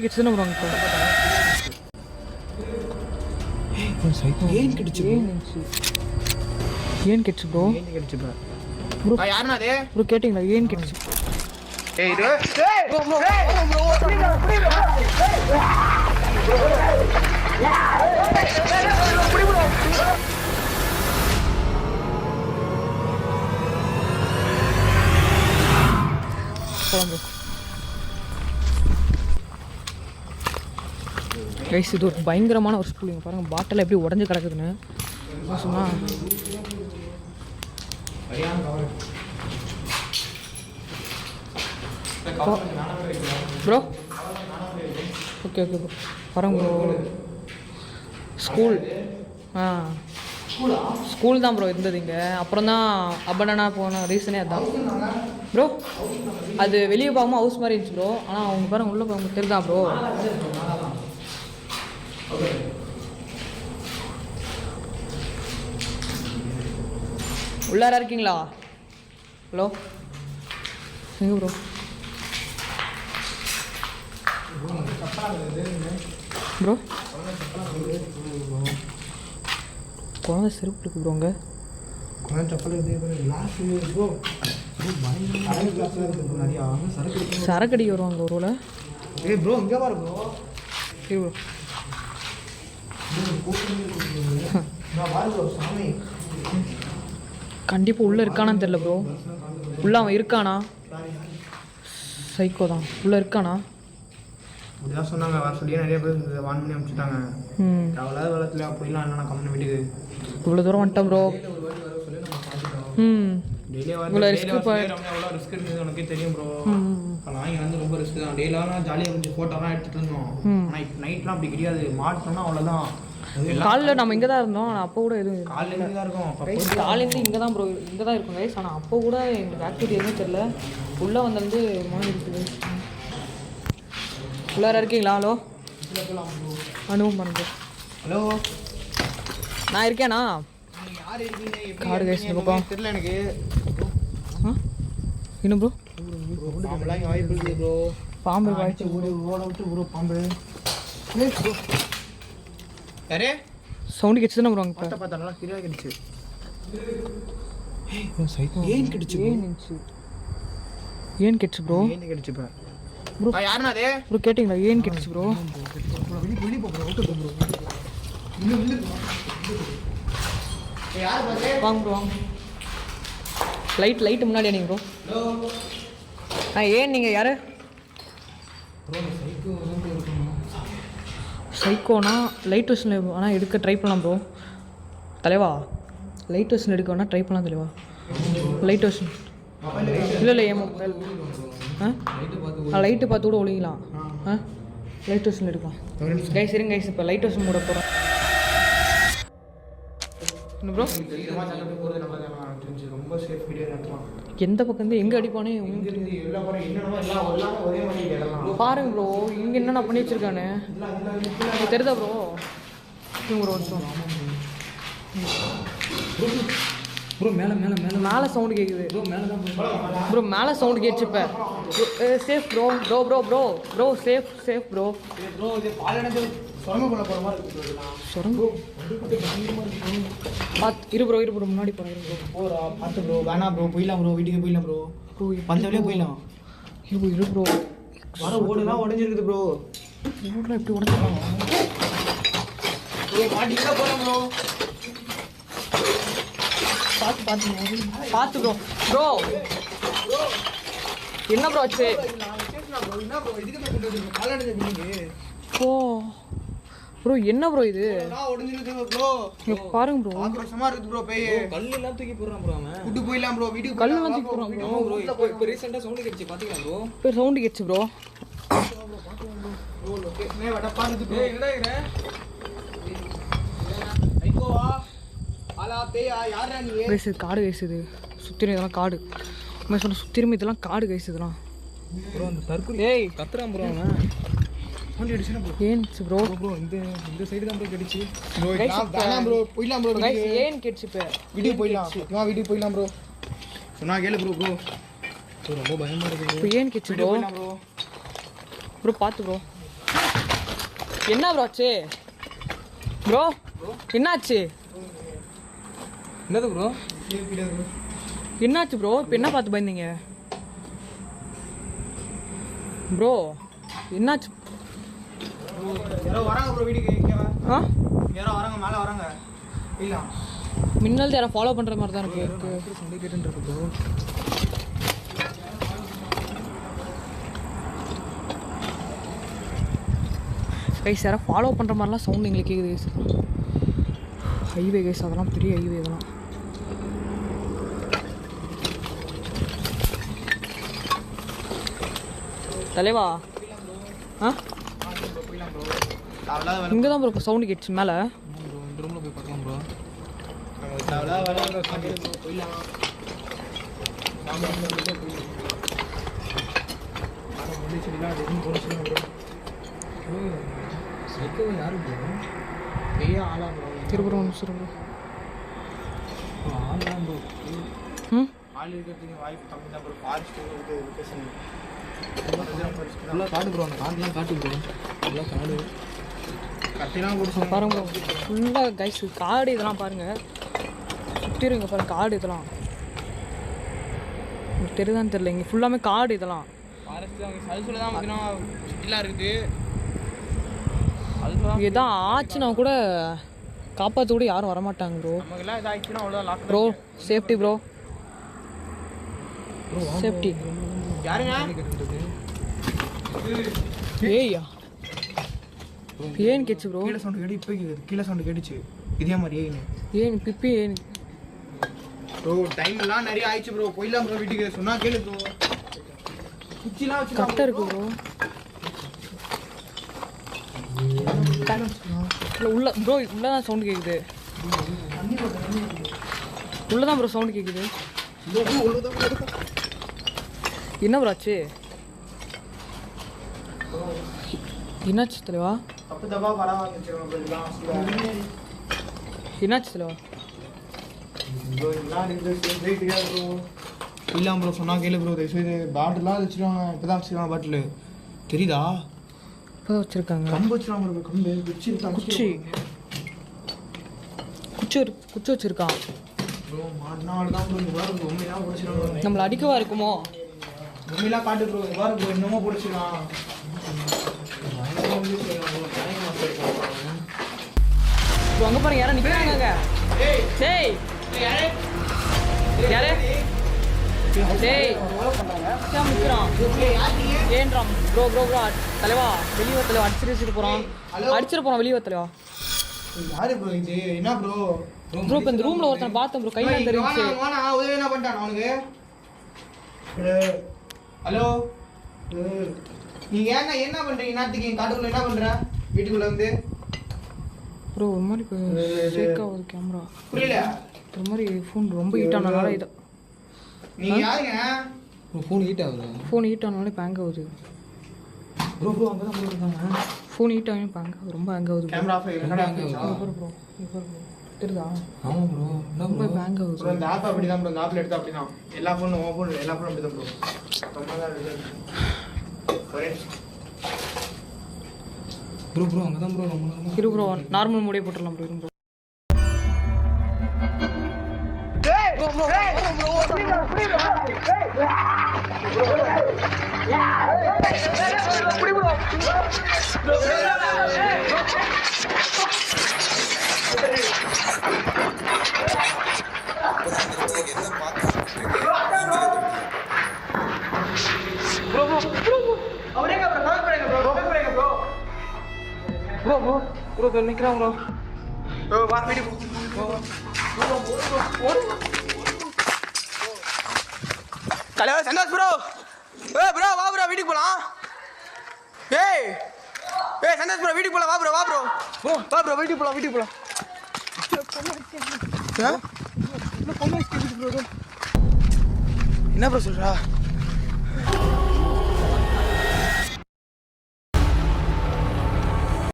Kids தானே bro அங்கே ஏன் கிடிச்சு ஏன் கிட்ஸ் ப்ரோ ப்ரோ யாருன்னா அது ப்ரோ கேட்டிங்களா ஏன் கிட்ஸ் ஏய் இது ப்ரோ கைஸ் இது ஒரு பயங்கரமான ஒரு ஸ்கூல். பாருங்கள் பாட்டில் எப்படி உடஞ்சி கிடக்குதுன்னு சும்மா. ப்ரோ ஓகே ஓகே ப்ரோ பாருங்க ப்ரோ ஸ்கூல் ஸ்கூல் தான் ப்ரோ இருந்தது இங்கே. அப்புறம் தான் அபண்டனாக போன ரீசனே அதுதான் ப்ரோ. அது வெளியே பார்க்கும்போது ஹவுஸ் மாதிரி இருந்துச்சு ப்ரோ. ஆனால் அவங்க பாருங்க உள்ளே அவங்க தெரியுதா ப்ரோ. உள்ளார இருக்கீங்களா? ஹலோ எங்கே ப்ரோ? ப்ரோ குழந்தை செருப்பு இருக்கு ப்ரோ. அங்கே குழந்தை சப்பல் ப்ரோ சரக்கடி வருவாங்க ஒரு ரோல. ஏய் ப்ரோ இங்கே பாரு ப்ரோ. சரி ப்ரோ கண்டிப்பாக உள்ளே இருக்கானான்னு தெரில ப்ரோ. உள்ளே அவன் இருக்கானா? சைக்கோ தான் உள்ளே இருக்கானா? அப்படிதான் சொன்னாங்க. வர சொல்லி நிறைய பேர் வான் பண்ணி அனுப்பிச்சுட்டாங்க. அவ்வளோ வெள்ளத்தில் அப்படிலாம் என்னென்ன கம்மி வீட்டுக்கு இவ்வளோ தூரம் வந்துட்டேன் ப்ரோ. இவ்வளோ ரிஸ்க் எவ்வளோ ரிஸ்க் இருக்குது உனக்கே தெரியும் ப்ரோ. ஆனால் இங்கே வந்து ரொம்ப ரிஸ்க் தான். டெய்லியெல்லாம் ஜாலியாக கொஞ்சம் ஃபோட்டோலாம் எடுத்துகிட்டு இருந்தோம். ஆனால் இப்போ நைட்லாம் அப்படி கிடையாது. மாட்டோம்னா அவ்வளோதான். காலையில் நம்ம இங்கே தான் இருந்தோம். ஆனால் அப்போ கூட எதுவும் காலையிலேருந்து தான் இருக்கும். காலையிலேருந்து இங்கே தான் ப்ரோ இங்கே தான் இருக்கும் கைஸ். ஆனால் அப்போ கூட எங்களுக்கு ஆக்டிவிட்டி எதுவும் தெரில. உள்ளே வந்து மாதிரி இருக்குது. உள்ளார இருக்கீங்களா? ஹலோ அனுபவம் பண்ணுங்க. ஹலோ நான் இருக்கேண்ணா. யார் இருக்கீங்க? காடு கைஸ் இந்த பக்கம் தெரியல எனக்கு. என்ன ப்ரோ? பாம்பெல்லாம் இங்கே வாய்ப்பு இருக்குது ப்ரோ. பாம்பு வாய்ச்சி ஓட விட்டு ப்ரோ பாம்பு. யாரே சவுண்டு கிடச்சி தானே ப்ரோ? அங்கே பார்த்தா பார்த்தா நல்லா கிளியாக கிடச்சி. ஏன் கிடச்சி ஏன் கிடச்சி ப்ரோ? ஏன் கிடச்சி இப்போ ப்ரோ யாருன்னா அது ப்ரோ கேட்டிங்களா ஏன் கிடச்சி ப்ரோ? வெளியே போ ப்ரோ. விட்டு போ ப்ரோ. யார் பாரு? வாங்க ப்ரோ வாங்க. லைட்டு முன்னாடி நீங்கள் ப்ரோ. ஏன் நீங்கள் யார்? சைக்கோனா லைட் வெர்ஷனில் வேணால் எடுக்க ட்ரை பண்ணலாம் ப்ரோ. தலைவா லைட் வெர்ஷன் எடுக்க வேணால் ட்ரை பண்ணலாம் தலைவா. லைட் வெர்ஷன் இல்லை ஏன் மொபைல் லைட்டு பார்த்து கூட ஒழிக்கலாம். லைட் வெர்ஷன் எடுக்கலாம் கைஸ். இருங்க கைஸ் இப்போ லைட் வெர்ஷன் மூட போகிறோம். என்ன ப்ரோ? ரொம்ப சேஃப் வீடியோ நடத்தலாம். எந்த பக்கம் எங்கே அடிப்பானே பாருங்க ப்ரோ. இங்கே என்னென்ன பண்ணி வச்சிருக்கானு தெரியுதா ப்ரோ? ஒரு வருஷம் ப்ரோ. மேலே சவுண்டு கேட்குது ப்ரோ. மேலே சவுண்டு கேட்ச்சு. இப்போ safe bro. Bro safe bro. இரு ப்ரோ முன்னாடி போகிறா பார்த்து ப்ரோ. வேணா ப்ரோ போயிடலாம் ப்ரோ. வீட்டுக்கு போயிடலாம் ப்ரோ. பஞ்சவழியே போயிடலாம். இரு ப்ரோ. வர ஓடுலாம் உடஞ்சிருக்குது ப்ரோ. ஓடலாம் எப்படி உடஞ்சிருக்காங்க மாட்டிக்கிட்டா போகிறேன் ப்ரோ. பார்த்து ப்ரோ. என்ன ப்ரோ ஆச்சு? ஓ ப்ரோ என்ன ப்ரோ இது? பாருங்க ப்ரோ. ஆக்ரோஷமா இருக்குது ப்ரோ. பேய் கல்லெல்லாம் தூக்கி போடுறான் ப்ரோ. அவன் விட்டு போயிடலாம் ப்ரோ. வீட்டுக்கு கல்லெல்லாம் தூக்கி போடுறான் ப்ரோ. இப்போ ரீசெண்டாக சவுண்டு கேட்டுச்சு பார்த்தீங்களா ப்ரோ? இப்போ சவுண்டு கேட்டுச்சு ப்ரோ. காடு கைசுது சுத்திரும். இதெல்லாம் காடு சொன்ன சுத்திரும். இதெல்லாம் காடு கைசு. இதெல்லாம் ப்ரோ அந்த தற்கொலை ஏய் கத்துறான் ப்ரோ. அவன் வண்டி அடிச்சுனா ப்ரோ. ஏன் ப்ரோ? ப்ரோ இந்த சைடு தான் ப்ரோ கடிச்சு. ப்ரோ வேணாம் ப்ரோ. போயிடலாம் ப்ரோ. கைஸ் ஏன் கேட்ச்சு? இப்போ வீட்டுக்கு போயிடலாம். வீட்டுக்கு போயிடலாம் ப்ரோ. சொன்னா கேளு ப்ரோ. ரொம்ப பயமா இருக்கு இப்போ ஏன் கேட்ச்சு ப்ரோ? ப்ரோ ப்ரோ பார்த்து ப்ரோ. என்ன ப்ரோ ஆச்சு ப்ரோ? என்னாச்சு? என்னது ப்ரோ? என்னாச்சு ப்ரோ? இப்போ என்ன பார்த்து பயந்தீங்க ப்ரோ? என்னாச்சு? யாரோ வராங்க ப்ரோ வீட்டுக்கு. ஆ யாரோ வராங்க, மேலே வராங்க. இல்லை மின்னல் யாரை ஃபாலோ பண்ணுற மாதிரி தான் இருக்கு. சண்டை கேட்டுன்னு இருக்கு ப்ரோ. கைஸ் யாரை ஃபாலோ பண்ணுற மாதிரிலாம் சவுண்ட் எங்களுக்கு கேட்குது கைஸ். ஹைவே கைஸ், அதெல்லாம் பெரிய ஹைவே இதெல்லாம். தலைவா ஆ இங்கே தான் ப்ரோ சவுண்டு கேட்டுச்சு மேலே. ப்ரோ இந்த ரூமில் போய் பார்க்கலாம் ப்ரோ. சைக்கோ யாரு ப்ரோ? பெரிய ஆளா ப்ரோ? திருப்புறம் ப்ரோ. ஆள்லாம் ப்ரோ. ம் ஆள் இருக்கிறதுக்கு வாய்ப்பு கம்மி தான் ப்ரோ. ஃபாரஸ்ட் லொக்கேஷன் ஃபுல்லாக காடு ப்ரோ. அந்த காடுலாம் காட்டு ப்ரோ. ஃபுல்லாக காடு கட்டிலாம் கொடுத்து பாருங்க ஃபுல்லாக கைஸ் காடு இதெல்லாம் பாருங்கள். சுற்றிடுங்க பாருங்க காடு இதெல்லாம். உங்களுக்கு தெரியுதான்னு தெரியல, இங்கே ஃபுல்லாமே காடு இதெல்லாம். ஃபாரஸ்ட் அவங்க சல்சுல தான் பார்த்தீங்கன்னா சிட்டிலாம் இருக்குது. இதுதான் ஆச்சுன்னா கூட காப்பாற்ற கூட யாரும் வரமாட்டாங்க ப்ரோ. நமக்கெல்லாம் இதாகிடுச்சுன்னா அவ்வளோதான் லாக். Bro safety bro, safety. யாருங்க? ஏய்யா ஏன்னு கேச்சு ப்ரோ? கீழே சவுண்டு கேட்டு இப்போ கேட்குது. கீழே சவுண்டு கேட்டுச்சு இதே மாதிரி ஏன் பிப்பி ஏன் ப்ரோ? டைம் எல்லாம் நிறைய ஆயிடுச்சு ப்ரோ. போயிடலாம் ப்ரோ வீட்டுக்கு. சொன்னா கேளு ப்ரோ. குச்சிலாம் வச்சு கரெக்டாக இருக்கு ப்ரோ. உள்ள ப்ரோ உள்ளே தான் சவுண்டு கேட்குது. உள்ளே தான் ப்ரோ சவுண்டு கேட்குது. என்ன ப்ரோ ஆச்சு? என்னாச்சு தலைவா? தப்பு தப்பா படம் வந்துச்சிருக்கோம் ப்ரோ. இதெல்லாம் என்னாச்சு தலைவா? ப்ரோ இதெல்லாம் இருக்குது தெரியாது ப்ரோ. இல்லாம் ப்ரோ சொன்னா கேளு ப்ரோ. தயவுசெய்து பாட்டிலாம் வச்சுருவாங்க. இப்போ தான் வச்சுருக்காங்க பாட்டில். தெரியுதா? இப்போ வச்சுருக்காங்க. கம்பு வச்சுருவாங்க ப்ரோ. கம்பு குச்சி இருக்காங்க. குச்சி குச்சி குச்சி வச்சுருக்கான் ப்ரோ. மாட்டினால தான் ப்ரோ. இந்த வாரம் பொம்மையெல்லாம் பிடிச்சிருவாங்க. நம்மளை அடிக்கவா இருக்குமோ? பொம்மையெல்லாம் காட்டு ப்ரோ. இந்த வாரம் ப்ரோ என்னமோ பிடிச்சிருக்கான். ப்ரோ அங்கே பாருங்க யாரும் நிற்கிறாங்க. டேய் யாரு? டேய் நிற்கிறான் ஏன்றான் ப்ரோ. ப்ரோ ப்ரோ தலைவா வெளியே தலைவா அடிச்சிட்டு போகிறான். அடிச்சிட்டு போகிறான் வெளியே தலைவா. யாரு ப்ரோ இது? என்ன ப்ரோ? ப்ரோ இப்போ இந்த ரூமில் ஒருத்தனை பார்த்தேன் ப்ரோ. கையில் தெரிஞ்சு உதவி என்ன பண்ணிட்டான் அவனுக்கு? ஹலோ நீங்க ஏங்க என்ன பண்றீங்க? நாட்டுக்கு காட்டுக்குள்ள என்ன பண்ற? வீட்டுக்குள்ள வந்து ப்ரோ ஒரு மாதிரி இப்போ ஷேக் ஆகுது கேமரா. புரியல. ஒரு மாதிரி ஃபோன் ரொம்ப ஹீட் ஆனதுனால இதை. நீங்க யாருங்க? ஃபோன் ஹீட் ஆகுது. ஃபோன் ஹீட் ஆனாலே பேங்க் ஆகுது ப்ரோ. ப்ரோ அங்கே தான் ப்ரோ இருக்காங்க. ஃபோன் ஹீட் ஆகி பேங்க் ஆகுது. ரொம்ப ஹேங் ஆகுது கேமரா ஆஃப் என்னடா ஆகுது? ப்ரோ தெரியுதா? ஆமாம் ப்ரோ. ரொம்ப பேங்க் ஆகுது. ப்ரோ இந்த ஆப் அப்படிதான் ப்ரோ. இந்த ஆப்ல எடுத்தா அப்படிதான். எல்லா ஃபோனும் உன் ஃபோன் எல்லா ஃபோனும் அப்படிதான் ப்ரோ. ரொம்ப தான் இருக்கு. ப்ரோ ப்ரோ அங்கே தான் ப்ரோ நம்ம இரு ப்ரோ நார்மல் மோடே போட்டுடலாம் ப்ரோ. ப்ரோ ப்ரோ நிற்கிறான் ப்ரோ. வா வீட்டுக்கு தலைவர் சந்தோஷ் ப்ரோ. ப்ரோ வா ப்ரோ வீட்டுக்கு போலாம். ஏய் சந்தோஷ் ப்ரோ வீட்டுக்கு போலாம். வா ப்ரோ வா ப்ரோ வீட்டுக்கு போலாம். என்ன ப்ரோ சொல்றா?